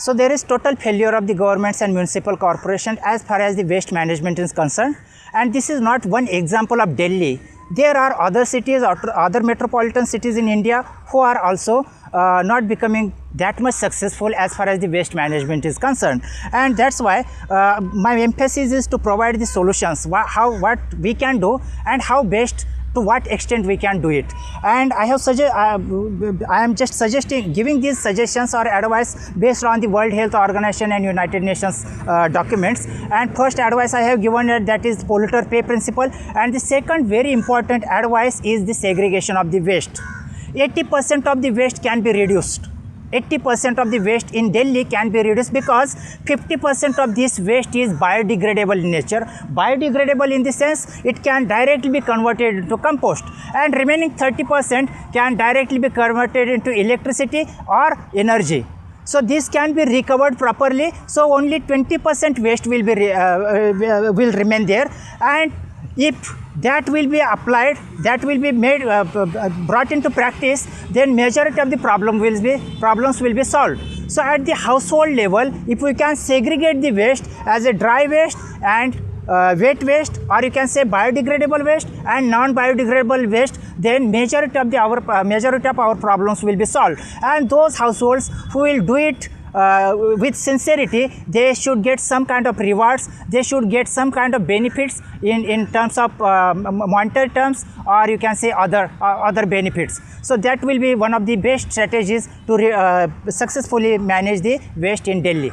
So there is total failure of the governments and municipal corporation as far as the waste management is concerned. And this is not one example of Delhi. There are other cities, other metropolitan cities in India who are also not becoming that much successful as far as the waste management is concerned. And that's why my emphasis is to provide the solutions, what we can do and how best, to what extent we can do it. And I am just giving these suggestions or advice based on the World Health Organization and United Nations documents. And first advice I have given it, that is polluter pay principle. And the second very important advice is the segregation of the waste. 80% of the waste can be reduced. 80% of the waste in Delhi can be reduced because 50% of this waste is biodegradable in nature. Biodegradable in the sense it can directly be converted into compost, and remaining 30% can directly be converted into electricity or energy. So this can be recovered properly. So only 20% waste will be will remain there, and if that will be applied, that will be made brought into practice, then majority of the problems will be solved. So at the household level, if we can segregate the waste as a dry waste and wet waste, or you can say biodegradable waste and non-biodegradable waste, then majority of our problems will be solved. And those households who will do it with sincerity, they should get some kind of rewards, they should get some kind of benefits in terms of monetary terms, or you can say other benefits. So that will be one of the best strategies to successfully manage the waste in Delhi.